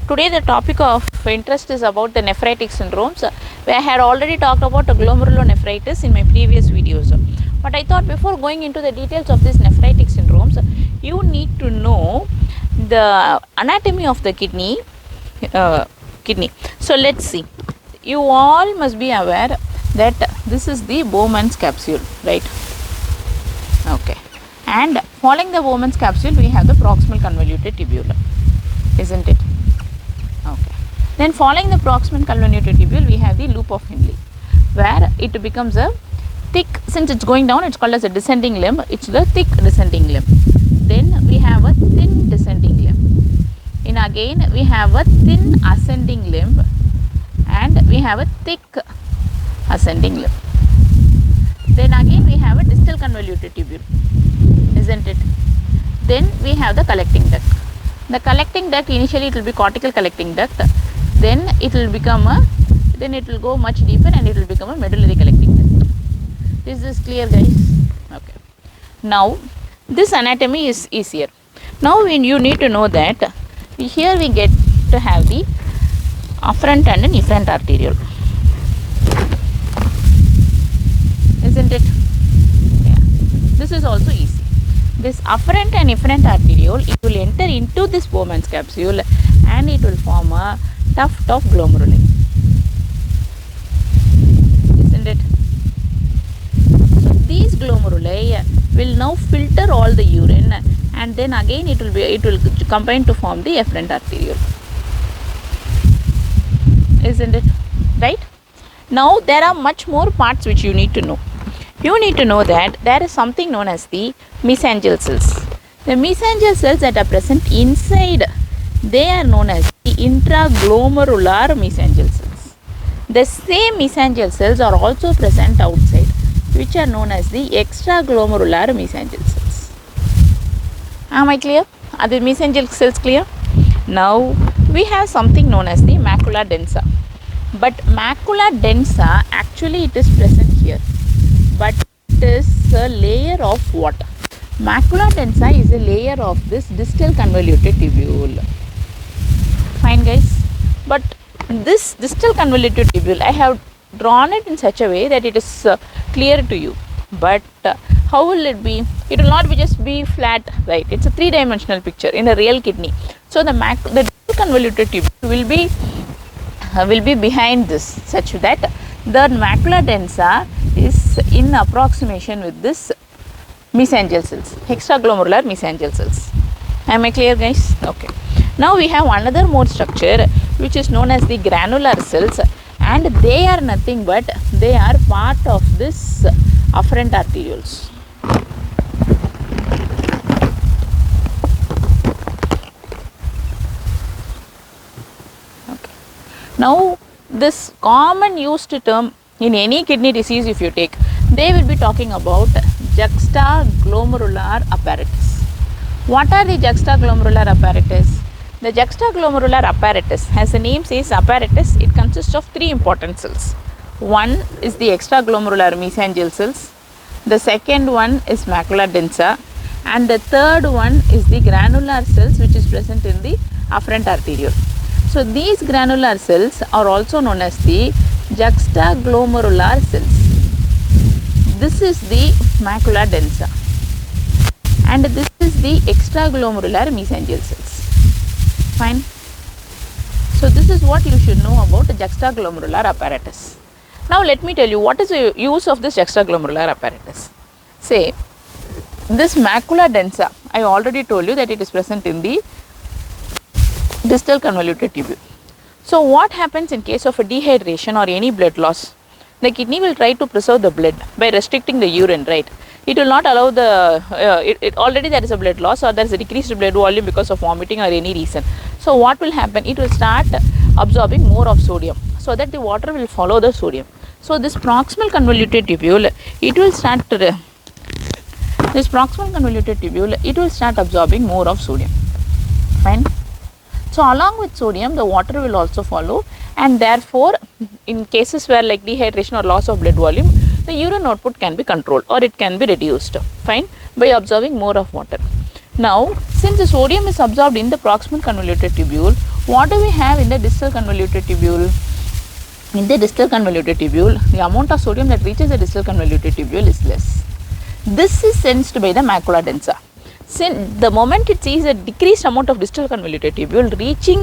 Today the topic of interest is about the nephritic syndromes. I had already talked about glomerulonephritis in my previous videos. But I thought before going into the details of these nephritic syndromes, you need to know the anatomy of the kidney. So let's see. You all must be aware that this is the Bowman's capsule, right? Okay. And following the Bowman's capsule, we have the proximal convoluted tubule, isn't it? Okay. Then following the proximal convoluted tubule, we have the loop of Henle, where it becomes a thick, since it's going down, it's called as a descending limb. It's the thick descending limb. Then we have a thin descending limb. And again, we have a thin ascending limb, and we have a thick ascending limb. Then again, we have a distal convoluted tubule, isn't it? Then we have the collecting duct. The collecting duct, initially it will be cortical collecting duct, then it will become then it will go much deeper and it will become a medullary collecting duct. Is this clear, guys? Okay. Now this anatomy is easier. Now you need to know that here we get to have the afferent and an efferent arteriole, isn't it? Yeah. This is also easy. This afferent and efferent arteriole, it will enter into this Bowman's capsule and it will form a tuft of glomeruli, isn't it? So these glomeruli will now filter all the urine, and then again it will combine to form the efferent arteriole, isn't it? Right? Now there are much more parts which you need to know. You need to know that there is something known as the mesangial cells. The mesangial cells that are present inside, they are known as the intraglomerular mesangial cells. The same mesangial cells are also present outside, which are known as the extraglomerular mesangial cells. Am I clear? Are the mesangial cells clear? Now we have something known as the macula densa. But macula densa, actually it is present here, but it is a layer of what? Macula densa is a layer of this distal convoluted tubule. Fine, guys. But this distal convoluted tubule, I have drawn it in such a way that it is clear to you. But how will it be? It will not be just be flat, right? It's a three-dimensional picture in a real kidney. So the distal convoluted tubule will be behind this, such that the macula densa is in approximation with this mesangial cells, extraglomerular mesangial cells. Am I clear, guys? Okay. Now we have another more structure which is known as the granular cells, and they are nothing but they are part of this afferent arterioles. Okay. Now this common used term in any kidney disease, if you take, they will be talking about juxtaglomerular apparatus. What are the juxtaglomerular apparatus? The juxtaglomerular apparatus, as the name says apparatus, it consists of three important cells. One is the extraglomerular mesangial cells, the second one is macula densa, and the third one is the granular cells which is present in the afferent arteriole. So these granular cells are also known as the juxtaglomerular cells. This is the macula densa, and this is the extraglomerular mesangial cells. Fine. So this is what you should know about the juxtaglomerular apparatus. Now let me tell you what is the use of this juxtaglomerular apparatus. Say this macula densa, I already told you that it is present in the distal convoluted tubule. So what happens in case of a dehydration or any blood loss? The kidney will try to preserve the blood by restricting the urine, right? It will not allow the, already there is a blood loss or there is a decreased blood volume because of vomiting or any reason. So what will happen? It will start absorbing more of sodium so that the water will follow the sodium. So this proximal convoluted tubule, it will start absorbing more of sodium. Fine. So along with sodium, the water will also follow, and therefore in cases where like dehydration or loss of blood volume, the urine output can be controlled or it can be reduced, fine, by absorbing more of water. Now, since the sodium is absorbed in the proximal convoluted tubule, What do we have in the distal convoluted tubule? In the distal convoluted tubule, the amount of sodium that reaches the distal convoluted tubule is less. This is sensed by the macula densa. The moment it sees a decreased amount of distal convoluted tubule reaching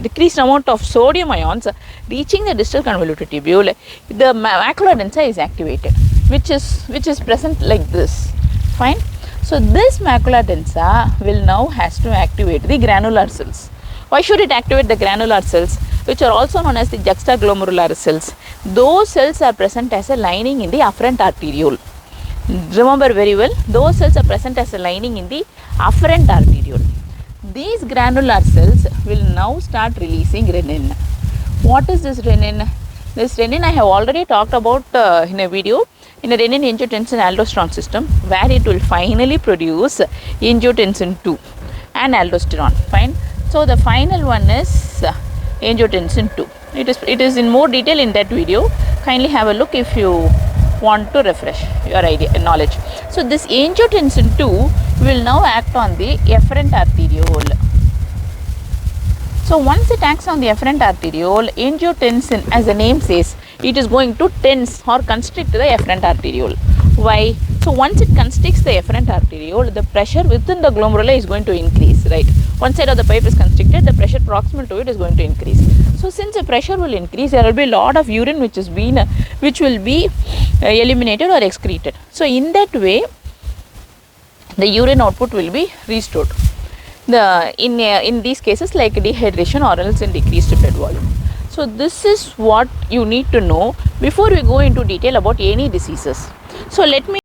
decreased amount of sodium ions reaching the distal convoluted tubule, the macula densa is activated, which is present like this. Fine. So this macula densa will now has to activate the granular cells. Why should it activate the granular cells, which are also known as the juxta glomerular cells? Those cells are present as a lining in the afferent arteriole. Remember very well, those cells are present as a lining in the afferent arteriole. These granular cells will now start releasing renin. What is this renin? This renin I have already talked about in a video, in a renin angiotensin aldosterone system, where it will finally produce angiotensin 2 and aldosterone. Fine. So the final one is angiotensin 2. It is in more detail in that video. Kindly have a look if you want to refresh your knowledge. So this angiotensin 2 will now act on the efferent arteriole. So once it acts on the efferent arteriole, angiotensin, as the name says, it is going to tense or constrict the efferent arteriole. Why? So once it constricts the efferent arteriole, the pressure within the glomerular is going to increase, right? One side of the pipe is constricted, the pressure proximal to it is going to increase. So since the pressure will increase, there will be a lot of urine which will be eliminated or excreted. So in that way, the urine output will be restored. In these cases like dehydration or else in decreased blood volume. So this is what you need to know before we go into detail about any diseases. So let me